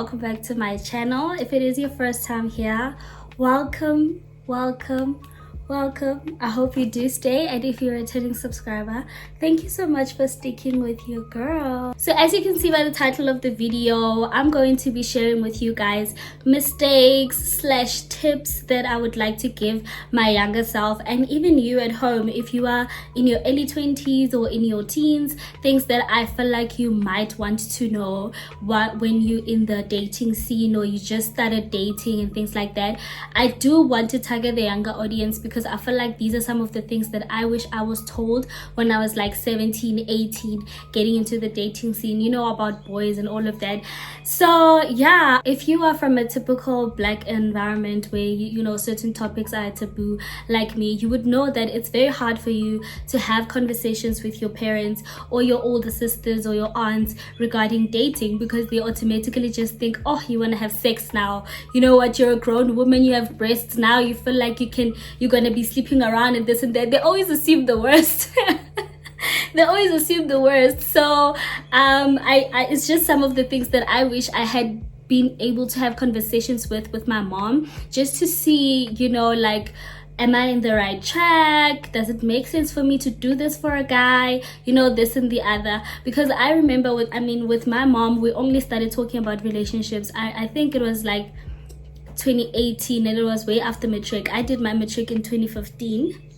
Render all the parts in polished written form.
welcome back to my channel. If it is your first time here, welcome. I hope you do stay, and if you're a returning subscriber, thank you so much for sticking with your girl. So as you can see by the title of the video, I'm going to be sharing with you guys mistakes / tips that I would like to give my younger self, and even you at home if you are in your early 20s or in your teens, things that I feel like you might want to know when you're in the dating scene or you just started dating and things like that. I do want to target the younger audience because I feel like these are some of the things that I wish I was told when I was like 17, 18, getting into the dating scene, you know, about boys and all of that. So yeah, if you are from a typical black environment where you know certain topics are taboo like me, you would know that it's very hard for you to have conversations with your parents or your older sisters or your aunts regarding dating, because they automatically just think, oh, you want to have sex now, you know what, you're a grown woman, you have breasts now, you feel like you're gonna be sleeping around and this and that. They always assume the worst. They always assume the worst. So I it's just some of the things that I wish I had been able to have conversations with my mom, just to see, you know, like, am I in the right track? Does it make sense for me to do this for a guy? You know, this and the other. Because I remember with my mom, we only started talking about relationships. I think it was like 2018, and it was way after matric. I did my matric in 2015.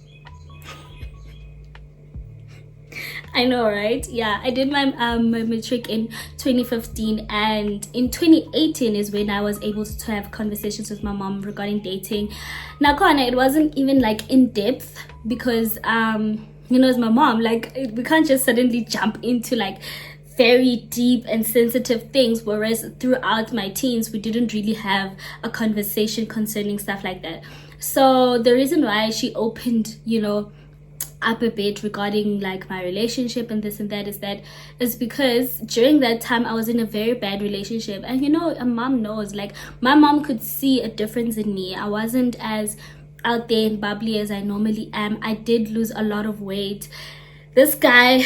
I know, right? Yeah, I did my matric in 2015, and in 2018 is when I was able to have conversations with my mom regarding dating. Now, Kona, it wasn't even like in depth because you know, as my mom, like, we can't just suddenly jump into like very deep and sensitive things, whereas throughout my teens we didn't really have a conversation concerning stuff like that. So the reason why she opened, you know, up a bit regarding like my relationship and this and that is because during that time I was in a very bad relationship, and you know, a mom knows, like, my mom could see a difference in me. I wasn't as out there and bubbly as I normally am. I did lose a lot of weight. This guy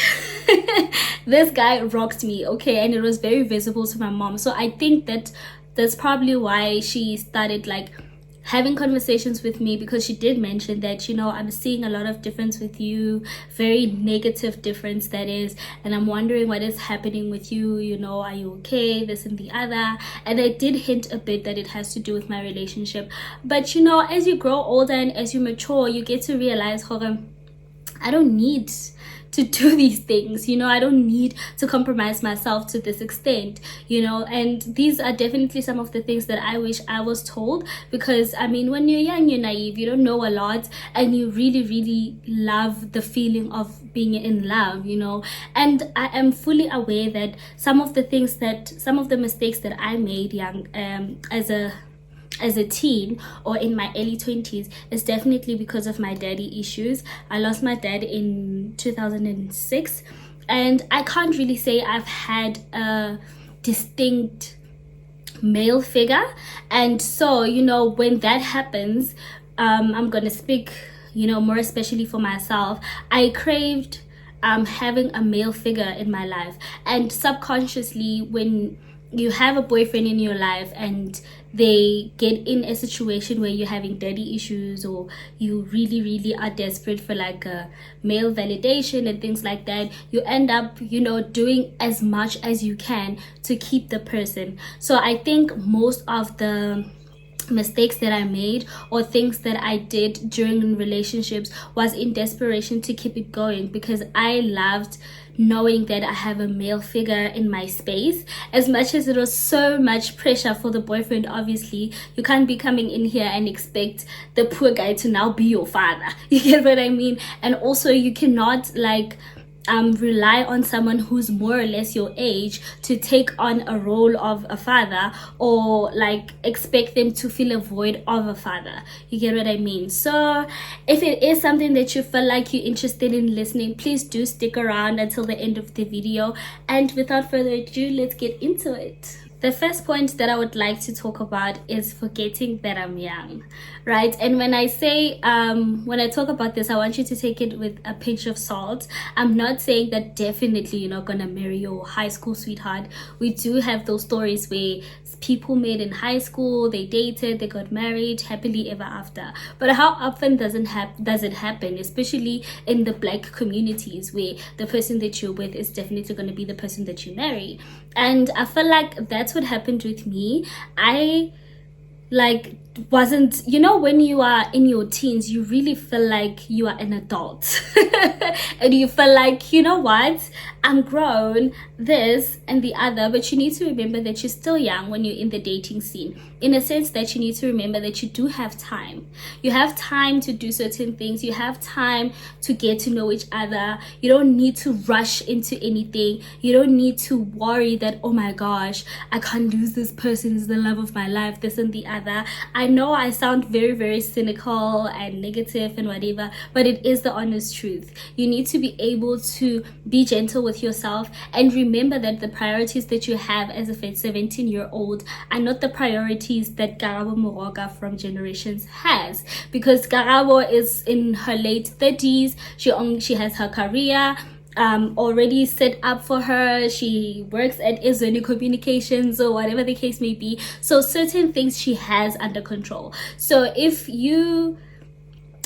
this guy rocked me, okay, and it was very visible to my mom. So I think that that's probably why she started like having conversations with me, because she did mention that, you know, I'm seeing a lot of difference with you, very negative difference that is, and I'm wondering what is happening with you, you know, are you okay, this and the other. And I did hint a bit that it has to do with my relationship. But you know, as you grow older and as you mature, you get to realize, I don't need to do these things, you know, I don't need to compromise myself to this extent, you know. And these are definitely some of the things that I wish I was told, because I mean, when you're young, you're naive, you don't know a lot, and you really love the feeling of being in love, you know. And I am fully aware that some of the mistakes that I made young as a teen or in my early 20s is definitely because of my daddy issues. I lost my dad in 2006, and I can't really say I've had a distinct male figure. And so, you know, when that happens, I'm gonna speak, you know, more especially for myself. I craved having a male figure in my life, and subconsciously, when you have a boyfriend in your life and they get in a situation where you're having daddy issues, or you really are desperate for like a male validation and things like that, you end up, you know, doing as much as you can to keep the person. So I think most of the mistakes that I made or things that I did during relationships was in desperation to keep it going, because I loved knowing that I have a male figure in my space. As much as it was so much pressure for the boyfriend, obviously you can't be coming in here and expect the poor guy to now be your father, you get what I mean? And also you cannot like rely on someone who's more or less your age to take on a role of a father, or like expect them to fill a void of a father, you get what I mean? So if it is something that you feel like you're interested in listening, please do stick around until the end of the video, and without further ado, let's get into it. The first point that I would like to talk about is forgetting that I'm young, right? And when I say, when I talk about this, I want you to take it with a pinch of salt. I'm not saying that definitely you're not gonna marry your high school sweetheart. We do have those stories where people met in high school, they dated, they got married happily ever after. But how often does it happen, especially in the Black communities, where the person that you're with is definitely going to be the person that you marry? And I feel like that's what happened with me. I wasn't, when you are in your teens, you really feel like you are an adult. And you feel like, you know what, I'm grown, this and the other. But you need to remember that you're still young when you're in the dating scene, in a sense that you need to remember that you do have time. You have time to do certain things. You have time to get to know each other. You don't need to rush into anything. You don't need to worry that, oh my gosh, I can't lose this person, is the love of my life, this and the other. I know I sound very, very cynical and negative and whatever, but it is the honest truth. You need to be able to be gentle with yourself and remember that the priorities that you have as a 17-year-old are not the priorities that Karabo Moroka from Generations has, because Karabo is in her late 30s. She has her career already set up for her. She works at Izweni Communications or whatever the case may be. So certain things she has under control. So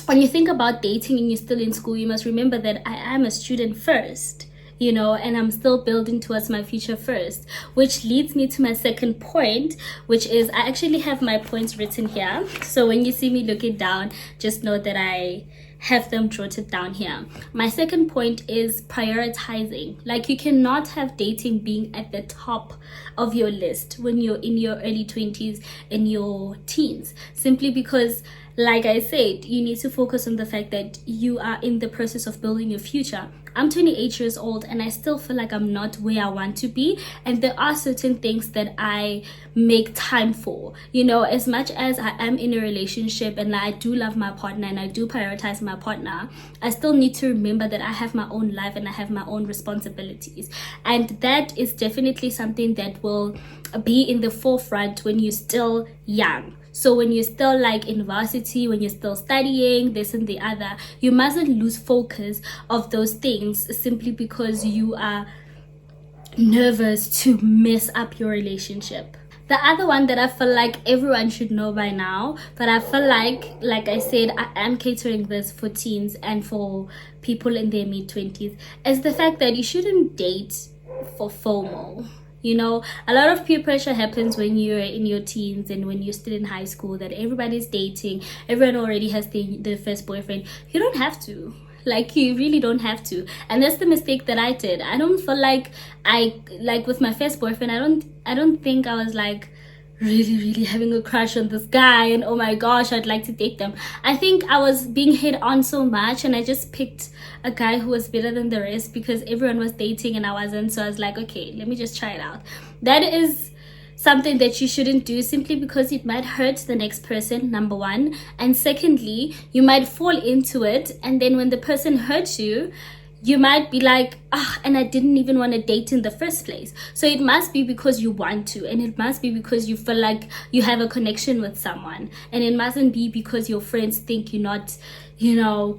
when you think about dating and you're still in school, you must remember that I am a student first, and I'm still building towards my future first, which leads me to my second point, which is, I actually have my points written here. So when you see me looking down, just know that I have them jotted down here. My second point is prioritizing. Like, you cannot have dating being at the top of your list when you're in your early 20s and your teens, simply because, like I said, you need to focus on the fact that you are in the process of building your future. I'm 28 years old and I still feel like I'm not where I want to be, and there are certain things that I make time for. As much as I am in a relationship and I do love my partner and I do prioritize my partner, I still need to remember that I have my own life and I have my own responsibilities, and that is definitely something that will be in the forefront when you're still young. So when you're still like in varsity, when you're still studying this and the other, you mustn't lose focus of those things simply because you are nervous to mess up your relationship. The other one that I feel like everyone should know by now, but I feel like I said, I am catering this for teens and for people in their mid-20s, is the fact that you shouldn't date for FOMO. A lot of peer pressure happens when you're in your teens and when you're still in high school, that everybody's dating, everyone already has their first boyfriend. You don't have to. You really don't have to. And that's the mistake that I did. I don't feel like with my first boyfriend, I don't think I was really having a crush on this guy and oh my gosh, I'd like to date them. I think I was being hit on so much and I just picked a guy who was better than the rest because everyone was dating and I wasn't. So I was like, okay, let me just try it out. That is something that you shouldn't do, simply because it might hurt the next person, number one, and secondly, you might fall into it, and then when the person hurts you, you might be like, and I didn't even want to date in the first place. So it must be because you want to, and it must be because you feel like you have a connection with someone, and it mustn't be because your friends think you're not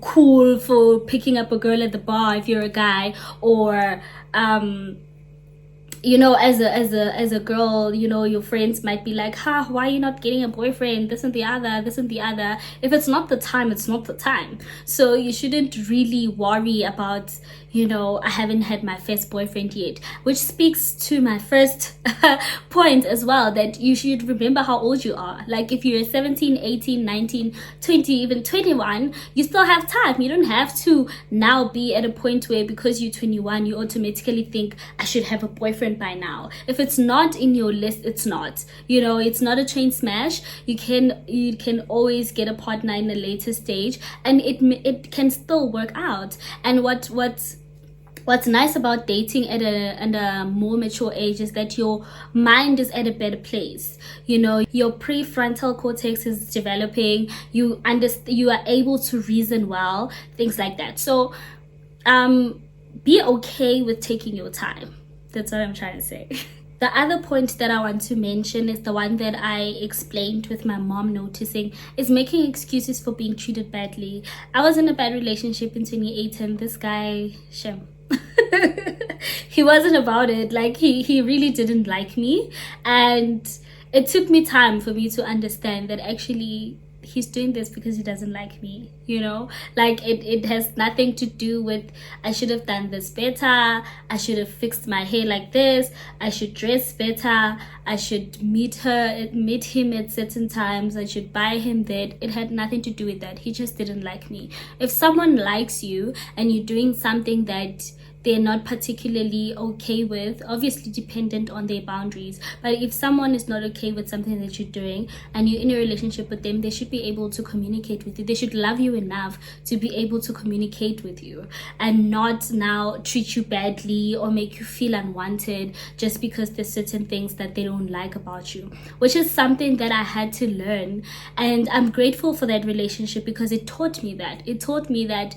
cool for picking up a girl at the bar if you're a guy, or as a girl, your friends might be like, why are you not getting a boyfriend, this and the other. If it's not the time, it's not the time. So you shouldn't really worry about, I haven't had my first boyfriend yet, which speaks to my first point as well, that you should remember how old you are. Like, if you're 17, 18, 19, 20, even 21, you still have time. You don't have to now be at a point where because you're 21, you automatically think, I should have a boyfriend by now. If it's not in your list, it's not. It's not a train smash. You can always get a partner in a later stage, and it can still work out. And what's nice about dating at a more mature age is that your mind is at a better place. Your prefrontal cortex is developing. You are able to reason well, things like that. So be okay with taking your time. That's what I'm trying to say. The other point that I want to mention is the one that I explained with my mom noticing, is making excuses for being treated badly. I was in a bad relationship in 2018. This guy, Shem, he wasn't about it. Like, he really didn't like me. And it took me time for me to understand that actually he's doing this because he doesn't like me, you know. Like, it has nothing to do with I should have done this better, I should have fixed my hair like this, I should dress better, I should meet him at certain times, I should buy him that. It had nothing to do with that. He just didn't like me. If someone likes you and you're doing something that they're not particularly okay with, obviously dependent on their boundaries, but if someone is not okay with something that you're doing and you're in a relationship with them, they should be able to communicate with you. They should love you enough to be able to communicate with you and not now treat you badly or make you feel unwanted just because there's certain things that they don't like about you, which is something that I had to learn. And I'm grateful for that relationship because it taught me that.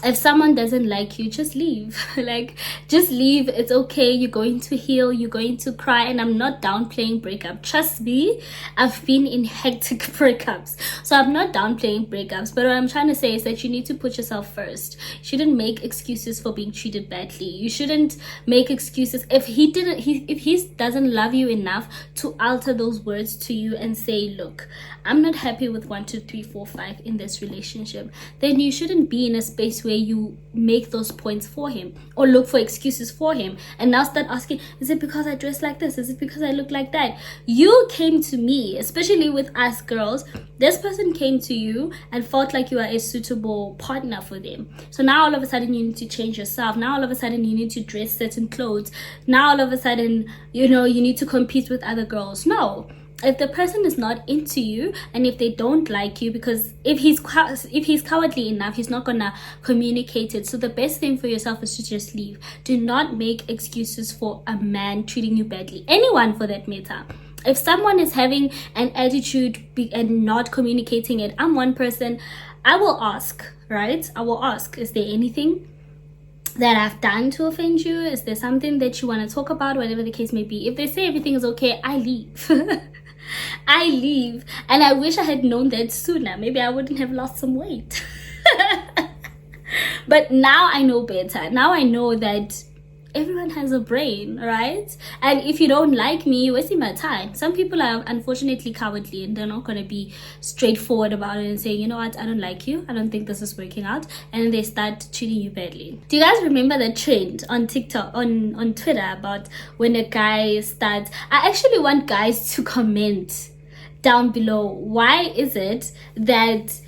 If someone doesn't like you, just leave. Like, just leave. It's okay. You're going to heal, you're going to cry. And I'm not downplaying breakup. Trust me, I've been in hectic breakups, so I'm not downplaying breakups. But what I'm trying to say is that you need to put yourself first. You shouldn't make excuses for being treated badly. You shouldn't make excuses if he doesn't love you enough to alter those words to you and say, look, I'm not happy with 1 2 3 4 5 in this relationship. Then you shouldn't be in a space where you make those points for him or look for excuses for him and now start asking, is it because I dress like this? Is it because I look like that? You came to me, especially with us girls, this person came to you and felt like you are a suitable partner for them. So now all of a sudden you need to change yourself. Now all of a sudden you need to dress certain clothes. Now all of a sudden, you need to compete with other girls. No. If the person is not into you and if they don't like you, because if he's cowardly enough, he's not gonna communicate it. So the best thing for yourself is to just leave. Do not make excuses for a man treating you badly. Anyone for that matter. If someone is having an attitude and not communicating it, I'm one person, I will ask, right? I will ask, is there anything that I've done to offend you? Is there something that you want to talk about? Whatever the case may be. If they say everything is okay, I leave. I leave. And I wish I had known that sooner. Maybe I wouldn't have lost some weight. But now I know better. Now I know that everyone has a brain, right? And if you don't like me, you're wasting my time. Some people are unfortunately cowardly and they're not going to be straightforward about it and saying, you know what, I don't like you, I don't think this is working out, and then they start treating you badly. Do you guys remember the trend on TikTok, on Twitter, about when a guy starts, I actually want guys to comment down below, why is it that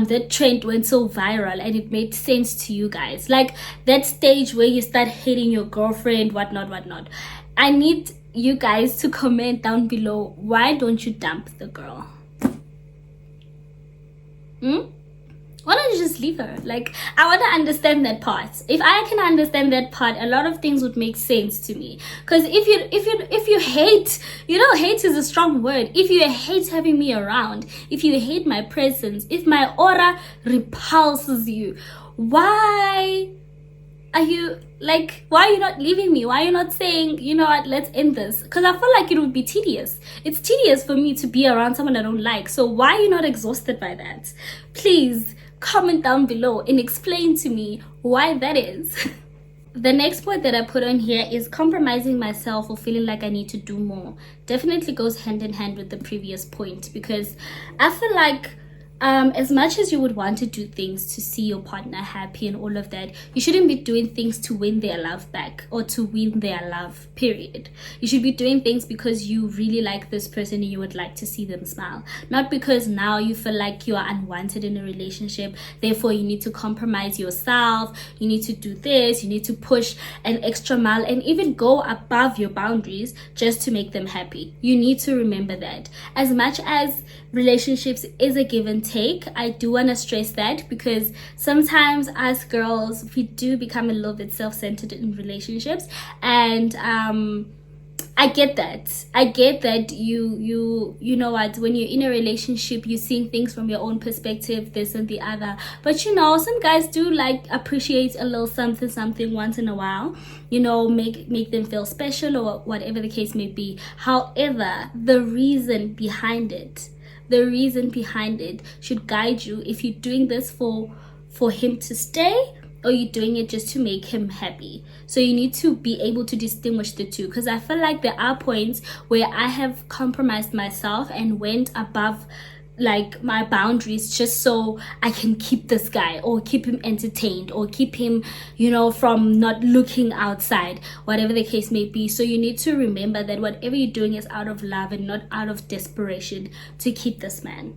that trend went so viral and it made sense to you guys? Like that stage where you start hating your girlfriend, whatnot. I need you guys to comment down below, why don't you dump the girl? Why don't you just leave her? Like, I want to understand that part. If I can understand that part, a lot of things would make sense to me. Because if you hate, hate is a strong word. If you hate having me around, if you hate my presence, if my aura repulses you, why are you not leaving me? Why are you not saying, you know what, let's end this? Because I feel like it would be tedious. It's tedious for me to be around someone I don't like. So why are you not exhausted by that? Please comment down below and explain to me why that is. The next point that I put on here is compromising myself or feeling like I need to do more. Definitely goes hand in hand with the previous point, because I feel like as much as you would want to do things to see your partner happy and all of that, you shouldn't be doing things to win their love back or to win their love, period. You should be doing things because you really like this person and you would like to see them smile, not because now you feel like you are unwanted in a relationship, therefore you need to compromise yourself, you need to do this, you need to push an extra mile and even go above your boundaries just to make them happy. You need to remember that. As much as relationships is a give and take, I do want to stress that, because sometimes us girls, we do become a little bit self-centered in relationships, and I get that you know what, when you're in a relationship, you're seeing things from your own perspective, this and the other. But you know, some guys do like appreciate a little something once in a while, you know, make them feel special or whatever the case may be. However, the reason behind it should guide you if you're doing this for him to stay, or you're doing it just to make him happy. So you need to be able to distinguish the two, because I feel like there are points where I have compromised myself and went above like my boundaries just so I can keep this guy or keep him entertained or keep him, you know, from not looking outside, whatever the case may be. So you need to remember that whatever you're doing is out of love and not out of desperation to keep this man.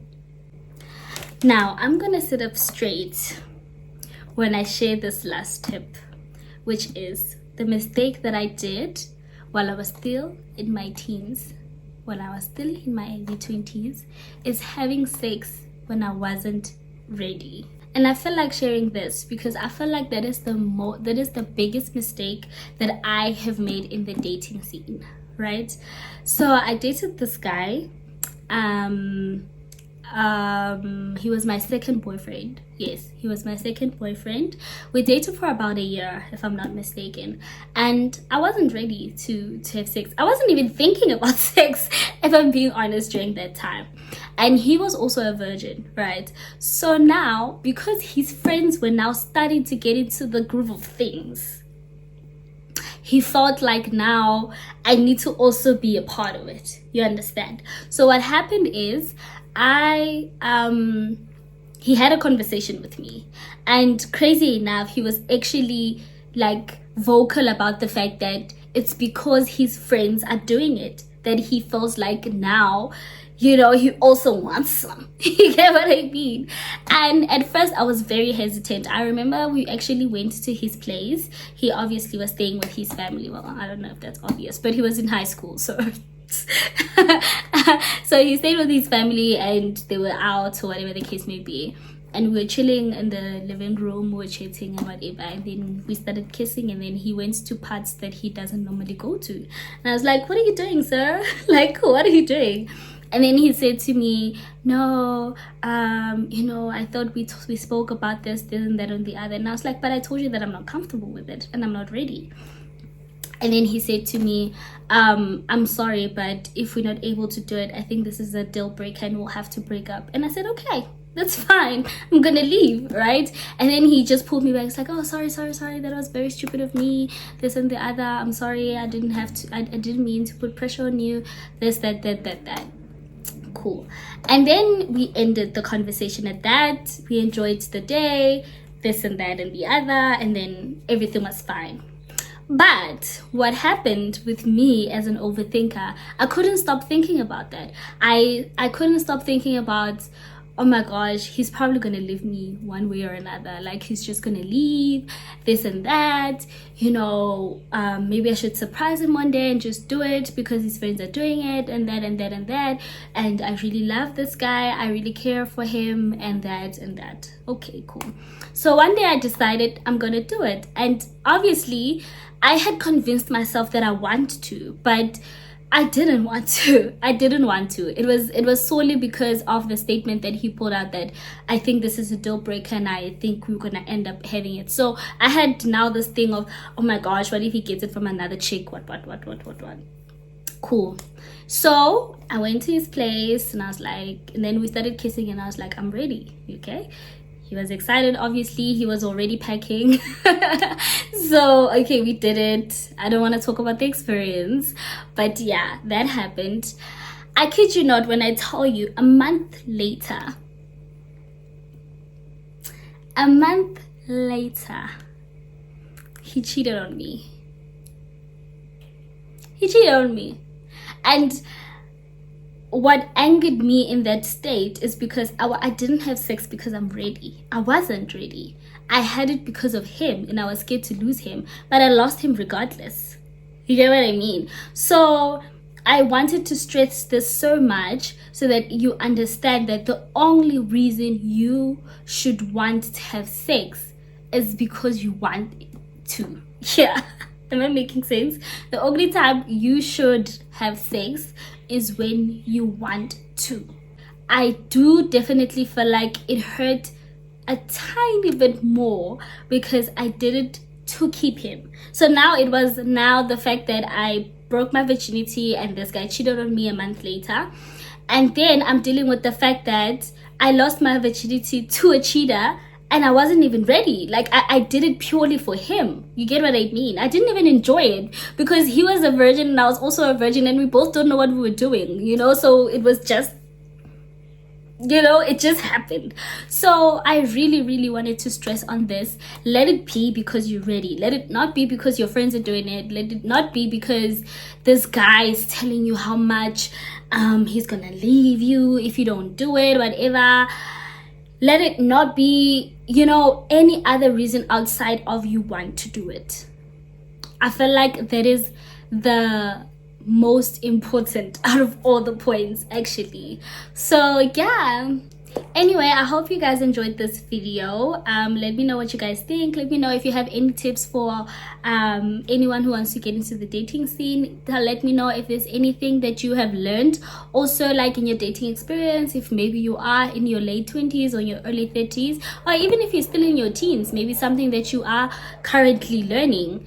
Now I'm gonna sit up straight when I share this last tip, which is the mistake that I did while I was still in my teens, when I was still in my early 20s, is having sex when I wasn't ready. And I feel like sharing this because I feel like that is the biggest mistake that I have made in the dating scene, right? So I dated this guy. He was my second boyfriend. Yes, he was my second boyfriend. We dated for about a year, if I'm not mistaken, and I wasn't ready to have sex. I wasn't even thinking about sex, if I'm being honest, during that time. And he was also a virgin, right? So now, because his friends were now starting to get into the groove of things, he felt like now I need to also be a part of it. You understand? So what happened is, he had a conversation with me, and crazy enough, he was actually like vocal about the fact that it's because his friends are doing it that he feels like now, you know, he also wants some. You get what I mean? And at first I was very hesitant. I remember we actually went to his place. He obviously was staying with his family. Well, I don't know if that's obvious, but he was in high school, so so he stayed with his family and they were out or whatever the case may be, and we were chilling in the living room, we were chatting and whatever, and then we started kissing, and then he went to parts that he doesn't normally go to, and I was like, what are you doing, sir? Like, what are you doing? And then he said to me, no, you know, I thought we spoke about this and that and the other. And I was like, but I told you that I'm not comfortable with it and I'm not ready. And then he said to me, I'm sorry, but if we're not able to do it, I think this is a deal breaker and we'll have to break up. And I said, okay, that's fine. I'm gonna leave, right? And then he just pulled me back. It's like, oh, sorry. That was very stupid of me. This and the other. I'm sorry. I didn't mean to put pressure on you. This, that. Cool. And then we ended the conversation at that. We enjoyed the day, this and that and the other, and then everything was fine. But what happened with me as an overthinker, I couldn't stop thinking about that. I couldn't stop thinking about, oh my gosh, he's probably gonna leave me one way or another. Like, he's just gonna leave, this and that, you know, maybe I should surprise him one day and just do it because his friends are doing it, and that and that and that, and I really love this guy, I really care for him, and that and that. Okay, cool. So one day I decided I'm gonna do it, and obviously I had convinced myself that I want to, but I didn't want to. It was solely because of the statement that he put out that I think this is a deal breaker and I think we're gonna end up having it. So I had now this thing of, oh my gosh, what if he gets it from another chick? What? Cool. So I went to his place and I was like, and then we started kissing and I was like, I'm ready. Okay. He was excited, obviously. He was already packing. So, okay, we did it. I don't want to talk about the experience. But yeah, that happened. I kid you not when I tell you, a month later, he cheated on me. And what angered me in that state is because I didn't have sex because I'm ready. I wasn't ready. I had it because of him and I was scared to lose him, but I lost him regardless. You get what I mean? So I wanted to stress this so much so that you understand that the only reason you should want to have sex is because you want to. Yeah. Am I making sense? The only time you should have sex is when you want to. I do definitely feel like it hurt a tiny bit more because I did it to keep him. So now it was the fact that I broke my virginity and this guy cheated on me a month later. And then I'm dealing with the fact that I lost my virginity to a cheater and I wasn't even ready. Like, I did it purely for him. You get what I mean? I didn't even enjoy it because he was a virgin and I was also a virgin and we both don't know what we were doing, you know? So it was just, you know, it just happened. So I really wanted to stress on this. Let it be because you're ready. Let it not be because your friends are doing it. Let it not be because this guy is telling you how much he's gonna leave you if you don't do it, whatever. Let it not be, you know, any other reason outside of you want to do it. I feel like that is the most important out of all the points, actually. So yeah, anyway, I hope you guys enjoyed this video. Let me know what you guys think. Let me know if you have any tips for anyone who wants to get into the dating scene. Let me know if there's anything that you have learned also, like in your dating experience, if maybe you are in your late 20s or your early 30s, or even if you're still in your teens, maybe something that you are currently learning.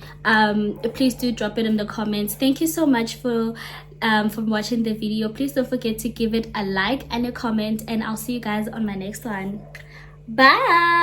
Please do drop it in the comments. Thank you so much for watching the video. Please don't forget to give it a like and a comment, and I'll see you guys on my next one. Bye.